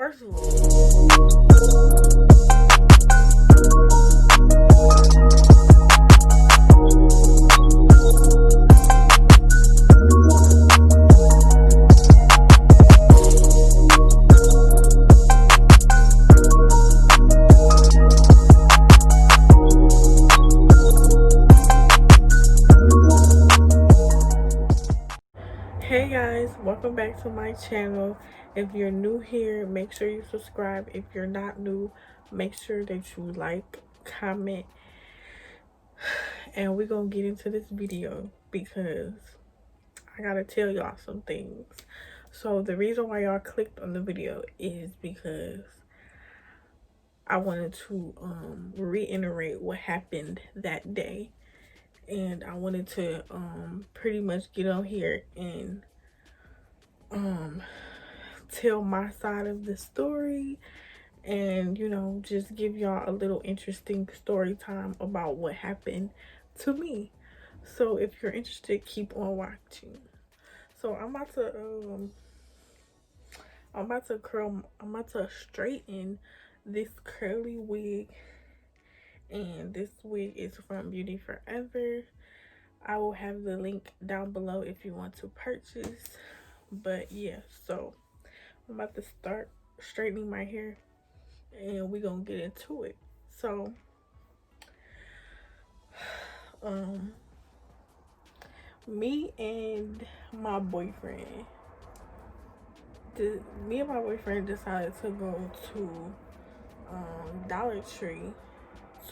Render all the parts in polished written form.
First of all, hey guys, welcome back to my channel. If you're new here, make sure you subscribe. If you're not new, make sure that you like, comment, and we're gonna get into this video because I gotta tell y'all some things. So the reason why y'all clicked on the video is because I wanted to reiterate what happened that day, and I wanted to pretty much get on here and tell my side of the story, and just give y'all a little interesting story time about what happened to me. So if you're interested, keep on watching. So I'm about to straighten this curly wig, and this wig is from Beauty Forever. I will have the link down below if you want to purchase. But yeah, so I'm about to start straightening my hair and we're gonna get into it. So me and my boyfriend decided to go to Dollar Tree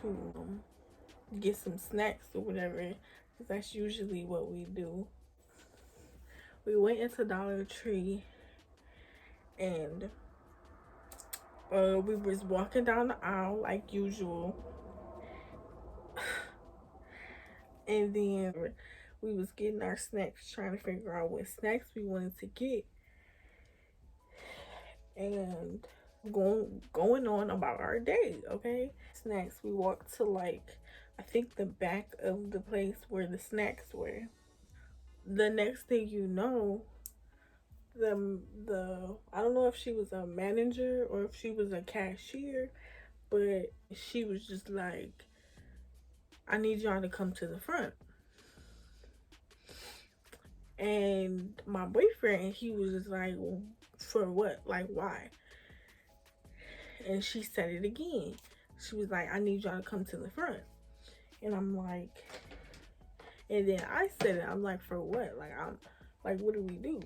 to get some snacks or whatever, because that's usually what we do. We went into Dollar Tree and we was walking down the aisle like usual, and then we was getting our snacks, trying to figure out what snacks we wanted to get, and going on about our day. Okay, snacks, we walked to, like, I think the back of the place where the snacks were. The next thing you know, the I don't know if she was a manager or if she was a cashier, but she was just like, I need y'all to come to the front. And my boyfriend, he was just like, for what? Like, why? And she said it again. She was like, I need y'all to come to the front. And I'm like, and then I said it, I'm like, for what? Like, I'm like, what do we do?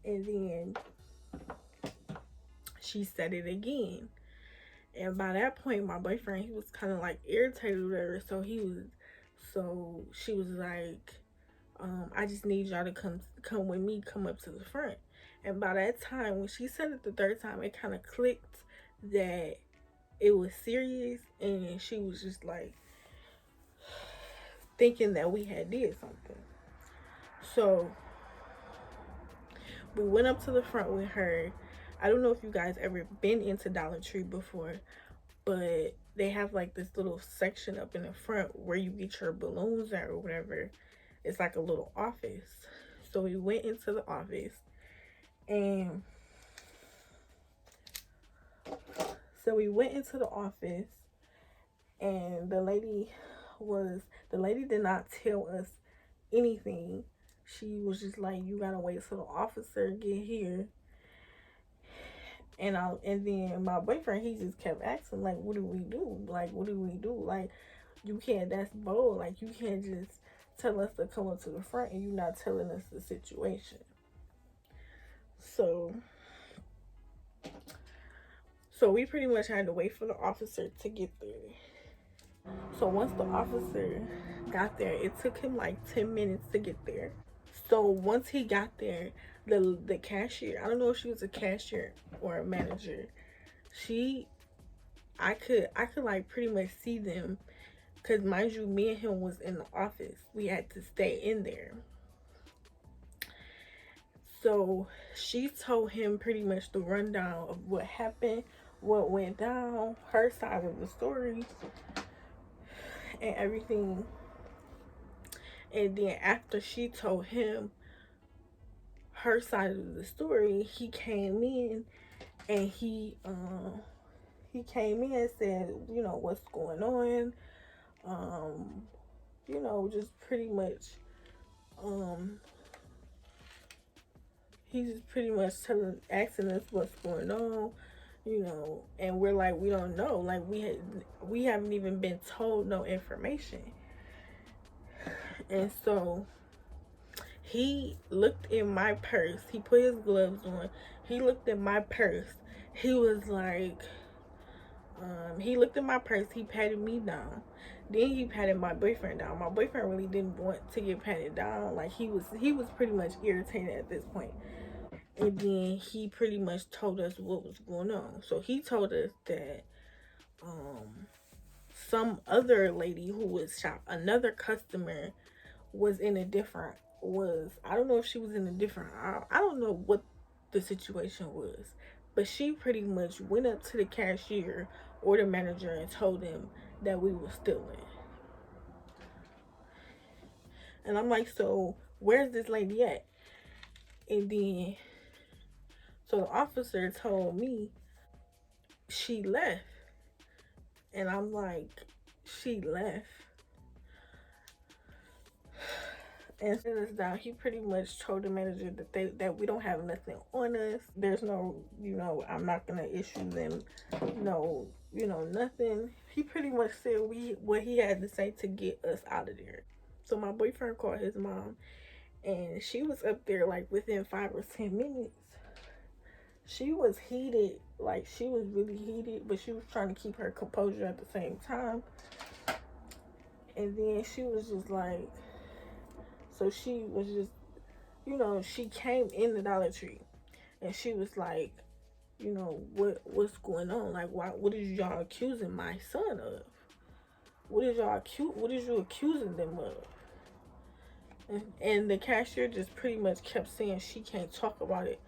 And then she said it again. And by that point, my boyfriend, he was kind of like irritated with her. So she was like, I just need y'all to come with me, come up to the front. And by that time, when she said it the third time, it kind of clicked that it was serious, and she was just like thinking that we had did something. So we went up to the front with her. I don't know if you guys ever been into Dollar Tree before, but they have like this little section up in the front where you get your balloons at or whatever. It's like a little office. So we went into the office, and and the lady did not tell us anything. She was just like, you gotta wait till the officer get here. And then my boyfriend, he just kept asking, like, what do we do? Like, what do we do? Like, you can't, that's bold. Like, you can't just tell us to come up to the front and you're not telling us the situation. So we pretty much had to wait for the officer to get there. So once the officer got there, it took him like 10 minutes to get there. So once he got there, the cashier, I don't know if she was a cashier or a manager, I could like pretty much see them, because mind you, me and him was in the office. We had to stay in there. So she told him pretty much the rundown of what happened, what went down, her side of the story, and everything. And then after she told him her side of the story, he came in and he came in and said, you know, what's going on, um, you know, just pretty much, um, he's just pretty much asking us what's going on, you know, and we're like, we don't know, like we haven't even been told no information, and so he looked in my purse. He put his gloves on. He looked in my purse. He was like, he looked at my purse. He patted me down. Then he patted my boyfriend down. My boyfriend really didn't want to get patted down. Like he was pretty much irritated at this point. And then he pretty much told us what was going on. So he told us that um some other lady who was another customer was in a different was I don't know if she was in a different I don't know what the situation was, but she pretty much went up to the cashier or the manager and told him that we were stealing. And I'm like, so where's this lady at? And then so the officer told me she left. And I'm like, she left. And sent us down. He pretty much told the manager that we don't have nothing on us. There's no, you know, I'm not gonna issue them no, you know, nothing. He pretty much said what he had to say to get us out of there. So my boyfriend called his mom, and she was up there like within 5 or 10 minutes. She was heated, like she was really heated, but she was trying to keep her composure at the same time. And then she was just like, so she was just, you know, she came in the Dollar Tree, and she was like, you know, what's going on? Like, what is y'all accusing my son of? What is you accusing them of? And the cashier just pretty much kept saying she can't talk about it.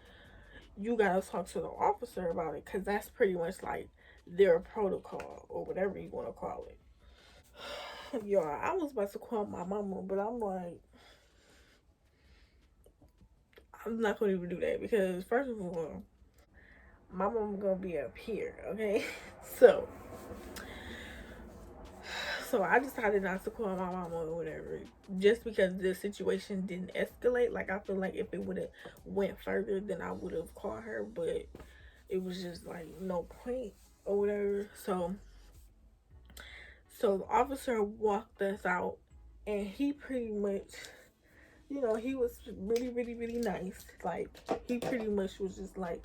You gotta talk to the officer about it, because that's pretty much like their protocol or whatever you want to call it. Y'all, I was about to call my mama, but I'm like, I'm not gonna even do that, because first of all, my mama gonna be up here, okay? So I decided not to call my mama or whatever, just because the situation didn't escalate. Like, I feel like if it would have went further, then I would have called her, but it was just like no point or whatever. So the officer walked us out, and he pretty much, you know, he was really, really, really nice. Like, he pretty much was just like,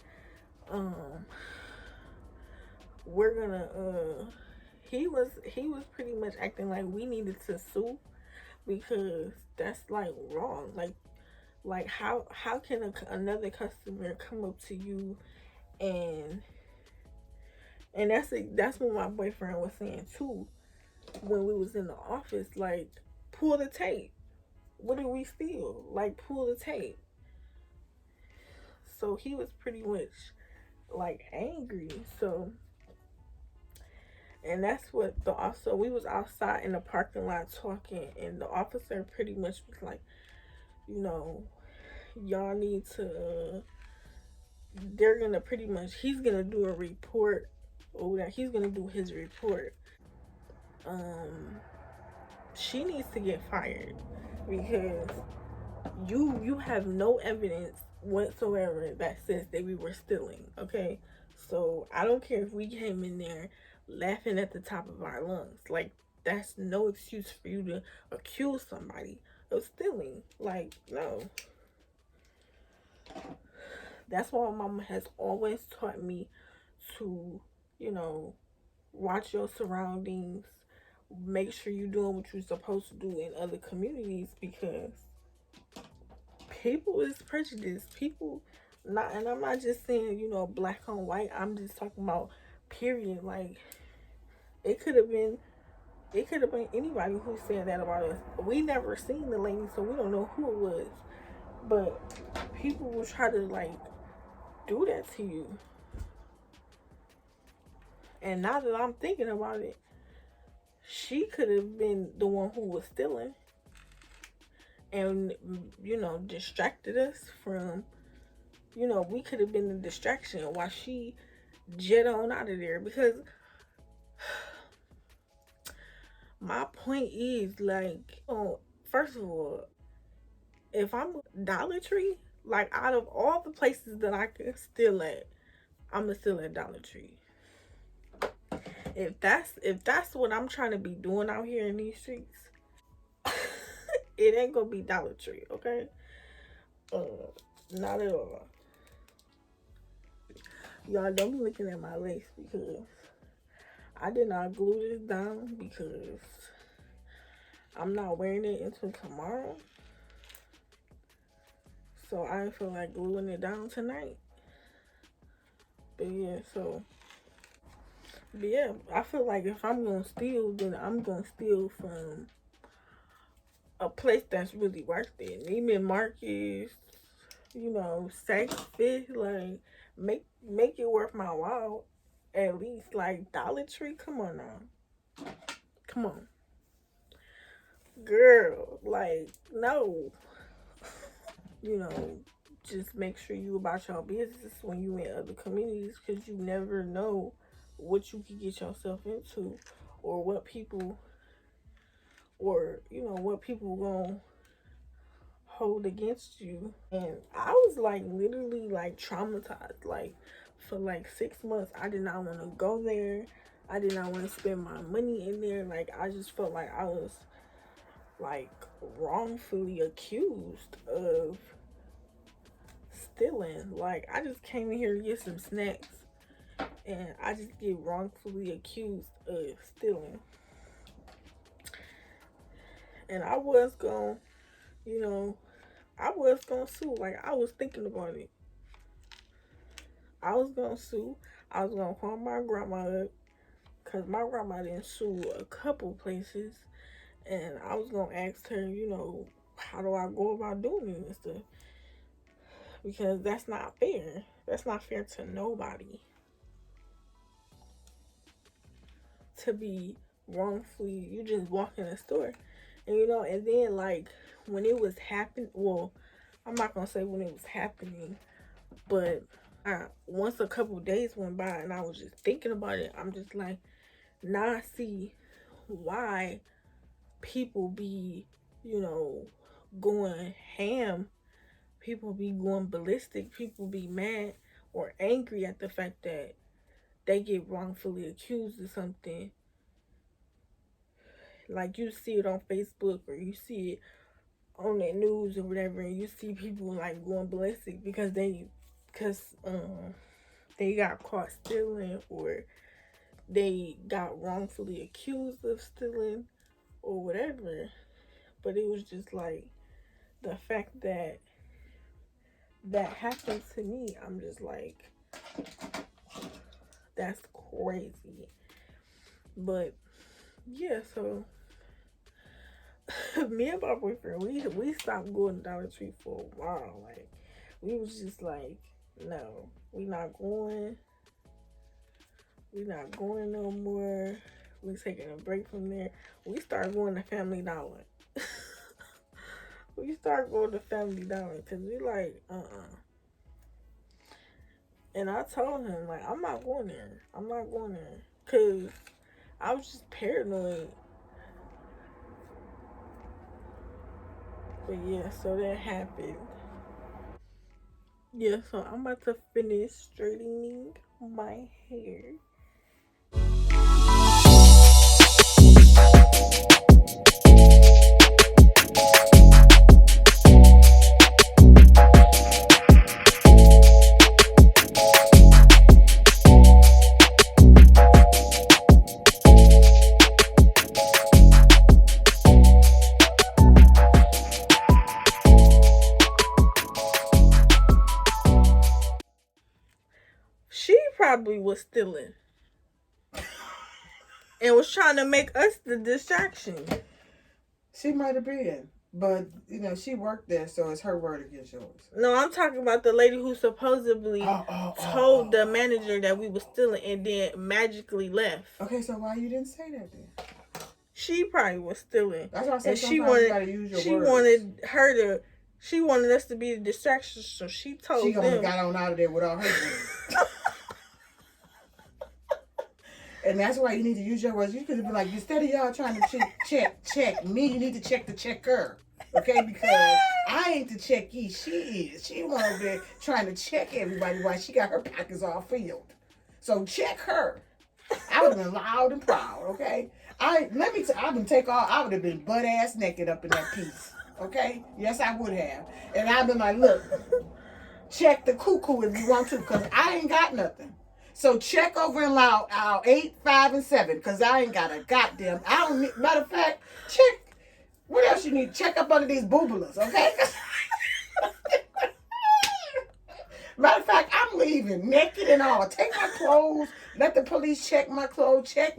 um, we're gonna, he was pretty much acting like we needed to sue, because that's like wrong. Like how can another customer come up to you, and that's what my boyfriend was saying too when we was in the office, like, pull the tape. What did we steal? Like, pull the tape. So he was pretty much like angry. So, and that's what the also we was outside in the parking lot talking, and the officer pretty much was like, you know, y'all need to they're gonna pretty much he's gonna do a report, or that he's gonna do his report. um she needs to get fired, because you have no evidence whatsoever that says that we were stealing, okay? So I don't care if we came in there laughing at the top of our lungs. Like, that's no excuse for you to accuse somebody of stealing. Like, no. That's why my mama has always taught me to, you know, watch your surroundings, make sure you're doing what you're supposed to do in other communities, because people is prejudiced. People not, and I'm not just saying, you know, black on white. I'm just talking about period. Like, it could have been anybody who said that about us. We never seen the lady, so we don't know who it was. But people will try to like do that to you. And now that I'm thinking about it, she could have been the one who was stealing, and, you know, distracted us from, you know, we could have been the distraction while she jet on out of there. Because my point is, like, oh, first of all, if I'm Dollar Tree, like, out of all the places that I can steal at, I'ma steal at Dollar Tree. If that's what I'm trying to be doing out here in these streets, it ain't gonna be Dollar Tree, okay? Not at all. Y'all don't be looking at my lace because I did not glue this down because I'm not wearing it until tomorrow. So I didn't feel like gluing it down tonight. But yeah, I feel like if I'm gonna steal, then I'm gonna steal from a place that's really worth it. Neiman Marcus, Saks Fifth, like make it worth my while. At least like Dollar Tree. Come on now, come on, girl. Like no, you know, just make sure you about your business when you in other communities because you never know what you could get yourself into or what people gonna hold against you. And I was like literally like traumatized. Like for like 6 months I did not want to go there. I did not want to spend my money in there. Like I just felt like I was like wrongfully accused of stealing. Like I just came in here to get some snacks and I just get wrongfully accused of stealing. And I was gonna, you know, I was gonna sue. Like I was thinking about it. I was gonna sue. I was gonna call my grandma up because my grandma didn't sue a couple places, and I was gonna ask her, how do I go about doing it and stuff? Because that's not fair. That's not fair to nobody to be wrongfully. You just walk in a store, and then like when it was happening. Well, I'm not gonna say when it was happening, but once a couple days went by and I was just thinking about it, I'm just like, now I see why people be, going ham. People be going ballistic. People be mad or angry at the fact that they get wrongfully accused of something. Like you see it on Facebook or you see it on the news or whatever, and you see people like going ballistic because they got caught stealing or they got wrongfully accused of stealing or whatever. But it was just like the fact that that happened to me, I'm just like, that's crazy. But yeah, so me and my boyfriend, we stopped going to Dollar Tree for a while. Like we was just like, no, we not going. We not going no more. We taking a break from there. We start going to Family Dollar. We start going to Family Dollar because we like, And I told him, like, I'm not going there. I'm not going there. Because I was just paranoid. But yeah, so that happened. Yeah, so I'm about to finish straightening my hair. She probably was stealing and was trying to make us the distraction. She might have been. But, she worked there, so it's her word against yours. No, I'm talking about the lady who supposedly told the manager that we were stealing and then magically left. Okay, so why you didn't say that then? She probably was stealing. That's why I said sometimes you gotta use your words. She wanted us to be the distraction, so she told them. She got on out of there without her. And that's why you need to use your words. You could have been like, instead of y'all trying to check me, you need to check the checker. Okay, because I ain't the checkee. She is. She won't be trying to check everybody while she got her pockets all filled. So check her. I would have been loud and proud. Okay, I would have been butt ass naked up in that piece. Okay, yes I would have, and I'd been like, look, check the cuckoo if you want to, cause I ain't got nothing. So check over in aisle 8, 5, and 7, cause I ain't got a goddamn. I don't need. Matter of fact, check. What else you need? Check up under these boobulas, okay? Matter of fact, I'm leaving naked and all. Take my clothes. Let the police check my clothes. Check.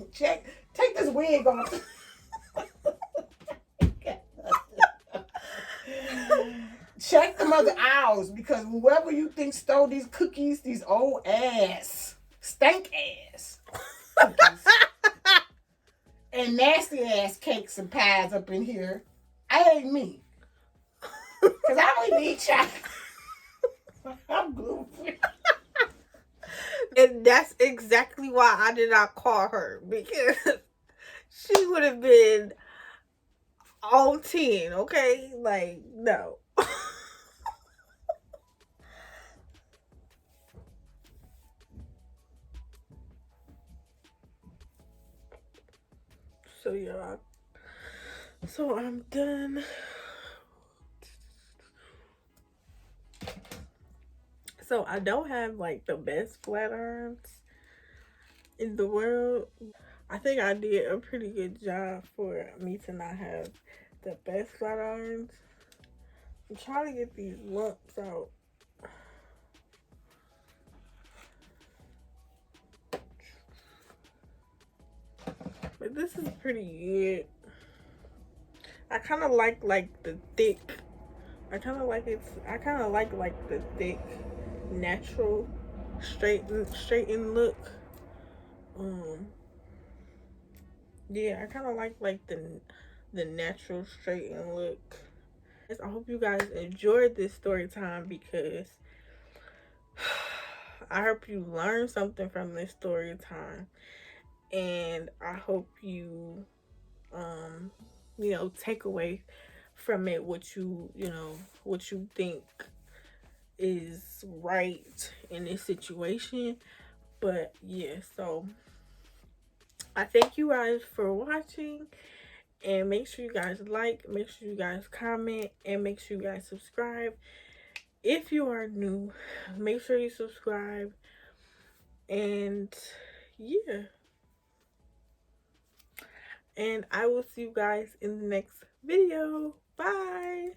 Take this wig off. Check the other aisles, because whoever you think stole these cookies, these old ass, stank ass cookies, and nasty ass cakes and pies up in here, I ain't me. Because I don't even eat chocolate. I'm gluten-free. And that's exactly why I did not call her, because she would have been on 10, okay? Like, no. So yeah, so I'm done. So I don't have like the best flat irons in the world. I think I did a pretty good job for me to not have the best flat irons. I'm trying to get these lumps out. But this is pretty good. I kind of like the thick. I kind of like the thick, natural, straightened look. Yeah, I kind of like the natural straightened look. I hope you guys enjoyed this story time, because I hope you learned something from this story time, and I hope you take away from it what you think is right in this situation. But yeah, so I thank you guys for watching, and make sure you guys like, make sure you guys comment, and make sure you guys subscribe. If you are new, make sure you subscribe. And yeah, and I will see you guys in the next video. Bye.